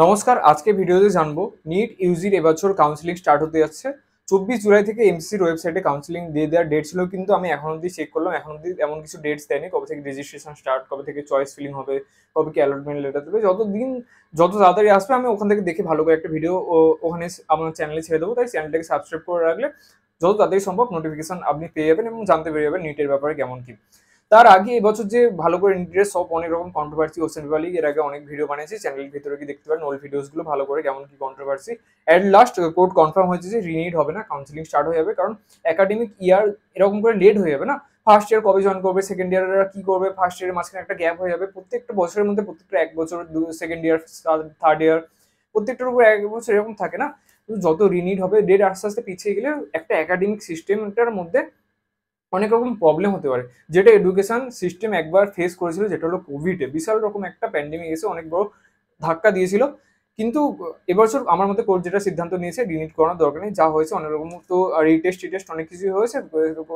নমস্কার, আজকে ভিডিওতে জানবো নিট ইউজির এবছর কাউন্সিলিং স্টার্ট হতে যাচ্ছে। 24 জুলাই থেকে এমসিসির ওয়েবসাইটে কাউন্সিলিং দিয়ে দেওয়ার ডেট ছিল, কিন্তু আমি এখন অব্দি চেক করলাম, এখন অব্দি এমন কিছু ডেটস দেয়নি কবে থেকে রেজিস্ট্রেশন স্টার্ট, কবে থেকে চয়েস ফিলিং হবে, কবে কি অ্যালটমেন্ট লেটার দেবে। যত তাড়াতাড়ি আসবে আমি ওখান থেকে দেখে ভালো করে একটা ভিডিও ওখানে আমার চ্যানেলে ছেড়ে দেবো। তাই চ্যানেলটাকে সাবস্ক্রাইব করে রাখলে যত তাড়াতাড়ি সম্ভব নোটিফিকেশন আপনি পেয়ে যাবেন এবং জানতে পেরে যাবেন নিটের ব্যাপারে কেমন কি। তার আগে এবছর যে ভালো করে নিটের সব অনেক রকম কন্ট্রোভার্সি, ওসেন পেপার এর আগে অনেক ভিডিও বানিয়েছি, চ্যানেলের ভিতরে কি দেখতে পারেন ওল্ড ভিডিওস গুলো ভালো করে কেমন কি controversy. At last court confirm হয়েছে যে রিনিট হবে না, কাউন্সিলিং স্টার্ট হয়ে যাবে, কারণ একাডেমিক ইয়ার এরকম করে লেট হয়ে যাবে না। ফার্স্ট ইয়ার কবে জয়েন করবে, সেকেন্ড ইয়াররা কি করবে, ফার্স্ট ইয়ারের মাঝখানে একটা গ্যাপ হয়ে যাবে, প্রত্যেকটা বছরের মধ্যে প্রত্যেকটা এক বছর, সেকেন্ড ইয়ার, থার্ড ইয়ার, প্রত্যেকটার উপর এক বছর এরকম থাকে না। তো যত রিনিট হবে ডেট আস্তে আস্তে পিছিয়ে গেলে একটা একাডেমিক সিস্টেমটার মধ্যে অনেক রকম প্রবলেম হতে পারে, যেটা এডুকেশন সিস্টেম একবার ফেস করেছিল, যেটা হলো কোভিডে। বিশাল রকম একটা প্যান্ডেমিক এসে অনেক বড় ধাক্কা দিয়েছিল। কিন্তু এবছর আমার মতে কোর্ট যেটা সিদ্ধান্ত নিয়েছে, রিনিট করানোর দরকার নেই, যা হয়েছে অনেক রকম তো রিটেস্ট টিটেস্ট অনেক কিছুই হয়েছে।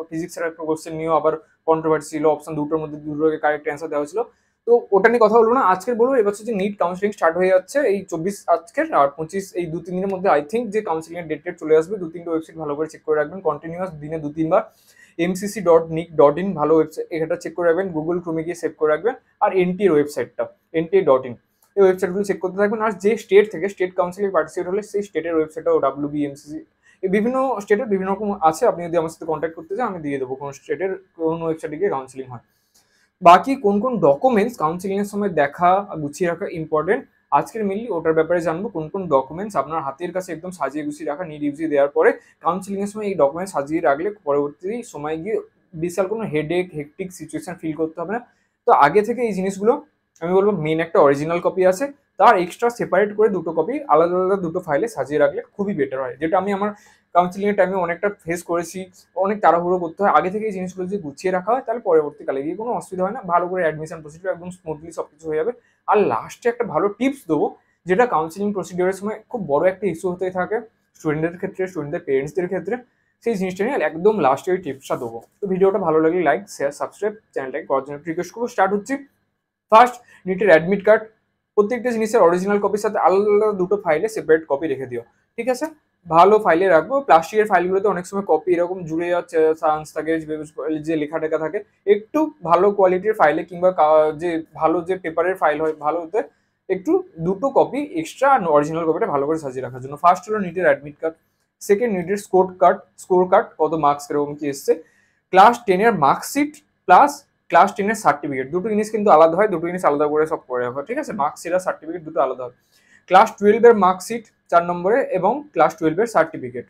ফিজিক্সের একটা কোশ্চেন নিয়েও আবার কন্ট্রোভার্সি ছিল, অপশন দুটোর মধ্যে দুটোকে কারেক্ট অ্যান্সার দেওয়া ছিল। তো ওটা নিয়ে কথা বলবো না, আজকের বলবো এবছর যে নিট কাউন্সিলিং স্টার্ট হয়ে যাচ্ছে এই 24 আজকের আর 25, এই 2-3 দিনের মধ্যে আই থিঙ্ক যে কাউন্সিলিং এর ডেট চলে আসবে। 2-3টে ওয়েবসাইট ভালো করে চেক করে রাখবেন, কন্টিনিউয়াস দিনে 2-3 বার mcc.nic.in ভালো ওয়েবসাইট, এটা চেক করে রাখবেন, গুগল ক্রোমে গিয়ে সেভ করে রাখবেন। আর এনটি এর ওয়েবসাইটটা nta.in, এই ওয়েবসাইটগুলো চেক করতে থাকবেন। আর যে স্টেট থেকে স্টেট কাউন্সিলে পার্টিসিপেট হলে সেই স্টেটের ওয়েবসাইটটা WBMCC, এই বিভিন্ন স্টেটের বিভিন্ন রকম আছে, আপনি যদি আমার সাথে কন্ট্যাক্ট করতে চান আমি দিয়ে দেবো কোন স্টেটের কোন ওয়েবসাইটে গিয়ে কাউন্সিলিং হয়। বাকি কোন কোন ডকুমেন্টস কাউন্সিলিং এর সময় দেখা গুছিয়ে রাখা ইম্পর্টেন্ট, আজকের মেনলি ওটার ব্যাপারে জানবো। কোন কোন ডকুমেন্টস আপনার হাতের কাছে একদম সাজিয়ে গুছিয়ে রাখা, নিট ইউজি দেওয়ার পরে কাউন্সিলিং এর সময় এই ডকুমেন্টস সাজিয়ে রাখলে পরবর্তী সময় গিয়ে বিশাল কোনো হেডেক হেকটিক সিচুয়েশন ফিল করতে হবে না। তো আগে থেকে এই জিনিসগুলো আমি বলবো, মেন একটা অরিজিনাল কপি আছে, তার এক্সট্রা সেপারেট করে দুটো কপি আলাদা আলাদা দুটো ফাইলে সাজিয়ে রাখলে খুবই বেটার হয়, যেটা আমি আমার কাউন্সিলিং এর টাইমে অনেকটা ফেস করেছি। অনেক তাড়াহুড়ো করতে হয়, আগে থেকে এই জিনিসগুলো যদি গুছিয়ে রাখা হয় তাহলে পরবর্তীকালে গিয়ে কোনো অসুবিধা হয় না, ভালো করে অ্যাডমিশন প্রসিডিউর একদম স্মুথলি সবকিছু হয়ে যাবে। আর লাস্টে একটা ভালো টিপস দেবো, যেটা কাউন্সিলিং প্রসিডিউরের সময় খুব বড় একটা ইস্যু হতে থাকে স্টুডেন্টদের ক্ষেত্রে, স্টুডেন্টদের পেরেন্টসদের ক্ষেত্রে। সেই জিনিসটা নিয়ে একদম লাস্টে ওই টিপসটা দেবো। তো ভিডিওটা ভালো লাগলে লাইক শেয়ার সাবস্ক্রাইব, চ্যানেলটাকে করার জন্য রিকোয়েস্ট করবো। স্টার্ট হচ্ছে। ফার্স্ট, নিটের অ্যাডমিট কার্ড, প্রত্যেকটা জিনিসের অরিজিনাল কপির সাথে আলাদা আলাদা দুটো ফাইলে সেপারেট কপি রেখে দিও, ঠিক আছে? ভালো ফাইলে রাখবো। প্লাস্টিকের ফাইলগুলোতে অনেক সময় কপি এরকম জুড়ে যাচ্ছে, চান্স থাকে যে লেখা টেখা থাকে। একটু ভালো কোয়ালিটির ফাইলে কিংবা যে ভালো যে পেপারের ফাইল হয় ভালোতে একটু দুটো কপি এক্সট্রা অরিজিনাল কপিটা ভালো করে সাজিয়ে রাখার জন্য। ফার্স্ট হলো নিটের অ্যাডমিট কার্ড, সেকেন্ড নিটের স্কোর কার্ড কত মার্কস এরকম কি এসছে, class 10 marksheet plus class 10 certificate, দুটো জিনিস কিন্তু আলাদা হয়, দুটো জিনিস আলাদা করে সব করে রাখা, ঠিক আছে? মার্কশিট আর সার্টিফিকেট দুটো আলাদা হয়। ক্লাস 12 মার্কশিট 4 নম্বরে এবং ক্লাস 12 সার্টিফিকেট।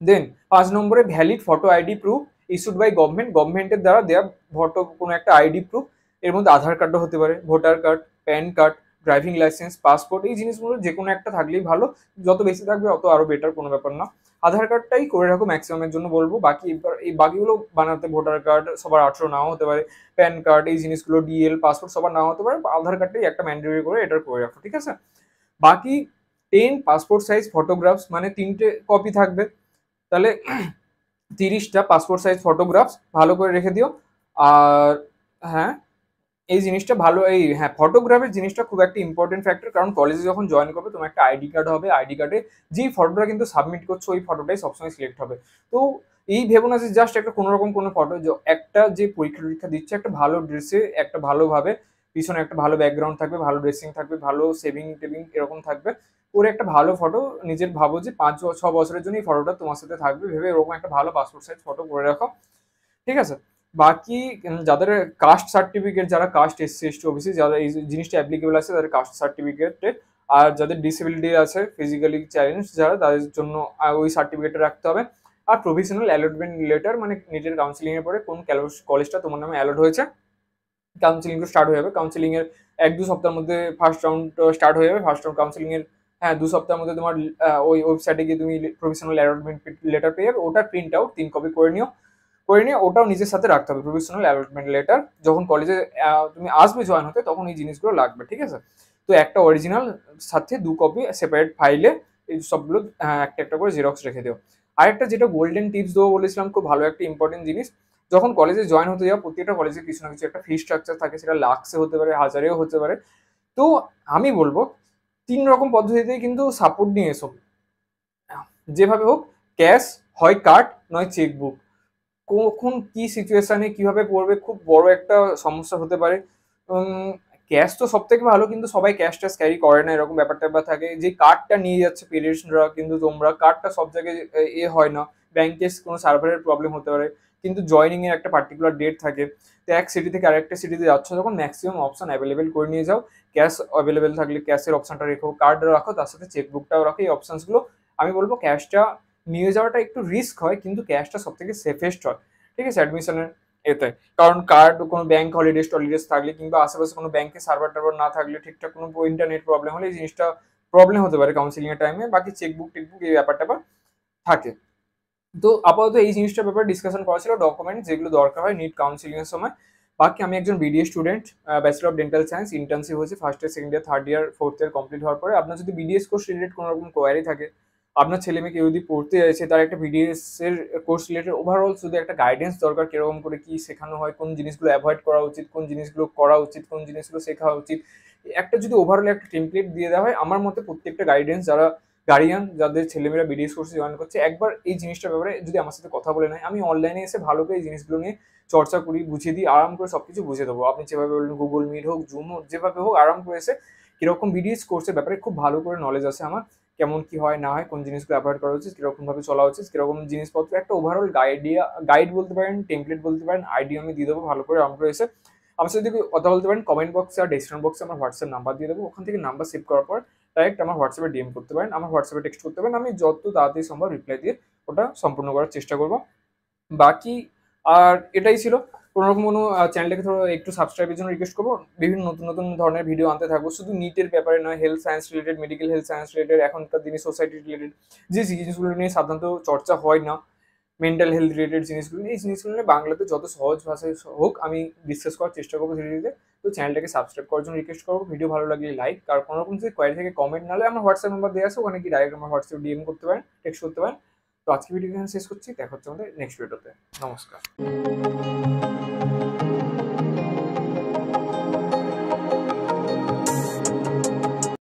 দেন 5 নম্বরে valid photo ID proof issued by গভর্নমেন্টের দ্বারা দেওয়া ফটো কোনো একটা আইডি প্রুফ। এর মধ্যে আধার কার্ডও হতে পারে, voter card, pan card, driving licence, passport, এই জিনিসগুলো যে কোনো একটা থাকলেই ভালো, যত বেশি থাকবে অত আরো বেটার, কোনো ব্যাপার না। আধার কার্ডটাই করে রাখো ম্যাক্সিমামের জন্য বলবো, বাকি এই বাকিগুলো বানাতে ভোটার কার্ড সবার 18 নাও হতে পারে, প্যান কার্ড এই জিনিসগুলো, ডিএল পাসপোর্ট সবার নাও হতে পারে, আধার কার্ডটাই একটা ম্যান্ডেটরি করে এটার করে রাখো, ঠিক আছে? বাকি 10 পাসপোর্ট সাইজ ফটোগ্রাফস, মানে 3টে কপি থাকবে, তাহলে 30টা পাসপোর্ট সাইজ ফটোগ্রাফস ভালো করে রেখে দিও। আর হ্যাঁ, এই জিনিসটা ভালো, এই হ্যাঁ ফটোগ্রাফের জিনিসটা খুব একটা ইম্পর্টেন্ট ফ্যাক্টর, কারণ কলেজে যখন জয়েন করবে তোমার একটা আইডি কার্ড হবে, আইডি কার্ডে যেই ফটোটা কিন্তু সাবমিট করছো ওই ফটোটাই সবসময় সিলেক্ট হবে। তো এই ভেবো না যে জাস্ট একটা কোনো রকম কোনো ফটো, একটা যে পরীক্ষা টরীক্ষা দিচ্ছে একটা ভালো ড্রেসে, একটা ভালোভাবে পিছনে একটা ভালো ব্যাকগ্রাউন্ড থাকবে, ভালো ড্রেসিং থাকবে, ভালো সেভিং টেভিং এরকম থাকবে, ওর একটা ভালো ফটো নিজের ভাবো যে 5-6 বছরের জন্য এই ফটোটা তোমার সাথে থাকবে ভেবে এরকম একটা ভালো পাসপোর্ট সাইজ ফটো করে রাখো, ঠিক আছে? বাকি যাদের কাস্ট সার্টিফিকেট, যারা কাস্ট এসসি এসটি ওবিসি, যারা এই জিনিসটা অ্যাপ্লিকেবল আছে তাদের কাস্ট সার্টিফিকেটে, আর যাদের ডিসেবিলিটি আছে ফিজিক্যালি চ্যালেঞ্জ যারা, তাদের জন্য ওই সার্টিফিকেটটা রাখতে হবে। আর প্রভিশনাল অ্যালটমেন্ট লেটার, মানে নিজের কাউন্সিলিং এর পরে কোন কলেজটা তোমার নামে অ্যালট হয়েছে, কাউন্সিলিং স্টার্ট হয়ে যাবে। কাউন্সিলিং এর 1-2 সপ্তাহের মধ্যে ফার্স্ট রাউন্ড স্টার্ট হয়ে যাবে। ফার্স্ট রাউন্ড কাউন্সিলিং এর হ্যাঁ 2 সপ্তাহের মধ্যে তোমার ওই ওয়েবসাইটে গিয়ে তুমি প্রভিশনাল অ্যালটমেন্ট লেটার পেয়ে যাবে, ওটা প্রিন্ট আউট 3 কপি করে নিয়ে ওটাও নিজের সাথে রাখতে হবে। প্রফেশনাল অ্যালটমেন্ট লেটার যখন কলেজে তুমি আসবে জয়েন হতে তখন এই জিনিসগুলো লাগবে, ঠিক আছে? তো একটা অরিজিনাল সাথে 2 কপি সেপারেট ফাইলে এই সবগুলো একটা একটা করে জেরক্স রেখে দিও। আরেকটা যেটা গোল্ডেন টিপস দেবো বলেছিলাম, খুব ভালো একটা ইম্পর্টেন্ট জিনিস, যখন কলেজে জয়েন হতে যাও প্রত্যেকটা কলেজে কিছু না কিছু একটা ফি স্ট্রাকচার থাকে, সেটা লাক্সে হতে পারে, হাজারেও হতে পারে। তো আমি বলবো 3 রকম পদ্ধতিতেই কিন্তু সাপোর্ট নিয়ে এসো, যেভাবে হোক, ক্যাশ, হয় কার্ড, নয় চেকবুক। কখন কি সিচুয়েশনে কিভাবে পড়বে খুব বড় একটা সমস্যা হতে পারে। ক্যাশ তো সব থেকে ভালো, কিন্তু সবাই ক্যাশ ট্যাশ ক্যারি করে না, এরকম ব্যাপার ট্যাপার থাকে। যে কার্ডটা নিয়ে যাচ্ছে পেরেন্টসরা, কিন্তু তোমরা কার্ডটা সব জায়গায় হয় না, ব্যাংকে কোনো সার্ভারের প্রবলেম হতে পারে, কিন্তু জয়নিং এর একটা পার্টিকুলার ডেট থাকে। তো এক সিটি থেকে আরেকটা সিটিতে যাচ্ছ যখন, ম্যাক্সিমাম অপশন অ্যাভেলেবেল করে নিয়ে যাও। ক্যাশ অ্যাভেলেবেল থাকলে ক্যাশের অপশনটা রেখো, কার্ড রাখো, তার সাথে চেকবুকটাও রাখো। এই অপশনসগুলো আমি বলবো, ক্যাশটা নিয়ে যাওয়াটা একটু রিস্ক হয়, কিন্তু ক্যাশটা সব থেকে সেফেস্ট হয়, ঠিক আছে, অ্যাডমিশনের এতে। কারণ কার্ড কোনো ব্যাংক হলিডেজ টলিডেজ থাকলে, কিংবা আশেপাশে কোনো ব্যাংকে সার্ভার টার্ভার না থাকলে, ঠিকঠাক কোনো ইন্টারনেট প্রবলেম হলে, এই জিনিসটা প্রবলেম হতে পারে কাউন্সিলিং এর টাইমে। বাকি চেকবুক টেকবুক এই ব্যাপার ট্যাপার থাকে। তো আপাতত এই জিনিসটার ব্যাপারে ডিসকাশন করা ছিল, ডকুমেন্ট যেগুলো দরকার হয় নিট কাউন্সিলিং এর সময়। বাকি আমি একজন BDA student, bachelor of dental science, internship হয়েছে first year, second year, third year, fourth year complete হওয়ার পরে। আপনার যদি বিডিএস কোর্স রিলেটেড কোনো রকম কোয়ারি থাকে, আপনার ছেলে মেয়ে কেউ যদি পড়তে চাইছে, তার একটা বিডিএস এর কোর্স রিলেটেড ওভারঅল শুধু একটা গাইডেন্স দরকার, কিরকম করে কি শেখানো হয়, কোন জিনিসগুলো অ্যাভয়েড করা উচিত, কোন জিনিসগুলো করা উচিত, কোন জিনিসগুলো শেখা উচিত, একটা যদি ওভারঅল একটা টেমপ্লেট দিয়ে দেওয়া হয়, আমার মতে প্রত্যেকটা গাইডেন্স যারা গার্ডিয়ান, যাদের ছেলেমেয়েরা বিডিএস কোর্সে জয়েন করছে, একবার এই জিনিসটার ব্যাপারে যদি আমার সাথে কথা বলে নেয়, আমি অনলাইনে এসে ভালো করে এই জিনিসগুলো নিয়ে চর্চা করি, বুঝিয়ে দিই, আরাম করে সবকিছু বুঝিয়ে দেবো। আপনি যেভাবে বললেন, গুগল মিট হোক, জুম হোক, যেভাবে হোক, আরাম করে এসে কিরকম বিডিএস কোর্সের ব্যাপারে খুব ভালো করে নলেজ আছে আমার, কেমন কি হয় না হয়, কোন জিনিসগুলো অ্যাভয়েড করা উচিত, কিরকম ভাবে চলা উচিত, কিরকম জিনিসপত্র, একটা ওভারঅল গাইড বলতে পারেন, টেমপ্লেট বলতে পারেন, আইডিয়া আমি দিয়ে দেবো ভালো করে। আরাম করে এসে আমার সাথে যদি কথা বলতে পারেন, কমেন্ট বক্সে আর ডেসক্রিপশন বক্সে আমার হোয়াটসঅ্যাপ নাম্বার দিয়ে দেবো, ওখান থেকে নাম্বার সেভ করার পর ডাইরেক্ট আমার হোয়াটসঅ্যাপে ডিএম করতে পারেন, আমার হোয়াটসঅ্যাপে টেক্সট করতে পারেন, আমি যত তাড়াতাড়ি সম্ভব রিপ্লাই দিয়ে ওটা সম্পূর্ণ করার চেষ্টা করবো। বাকি আর এটাই ছিল। কোনো রকম কোনো চ্যানেলটাকে ধরো একটু সাবস্ক্রাইবের জন্য রিকোয়েস্ট করবো। বিভিন্ন নতুন নতুন ধরনের ভিডিও আনতে থাকবো, শুধু নিটের ব্যাপারে নয়, health science related, medical health science related, এখনকার দিনে সোসাইটি রিলেটেড যে জিনিসগুলো নিয়ে সাধারণত চর্চা হয় না, মেন্টাল হেলথ রিলেটেড জিনিসগুলো, এই জিনিসগুলো নিয়ে বাংলাতে যত সহজ ভাষায় হোক আমি ডিসকাস করার চেষ্টা করবো ধীরে ধীরে। তো চ্যানেলটাকে সাবস্ক্রাইব করার জন্য রিকোয়েস্ট করবো, ভিডিও ভালো লাগলে লাইক, আর কোনো রকম যদি কোয়ারি থেকে কমেন্ট নাহলে আমার হোয়াটসঅ্যাপ নাম্বার দেওয়া আছে, ওখানে কি ডাইরেক্ট আমার হোয়াটসঅ্যাপ ডিএম করতে পারেন, টেক্সট করতে পারেন। তো আজকে ভিডিও এখানে শেষ করছি, দেখা হচ্ছে আমাদের নেক্সট ভিডিওতে। নমস্কার।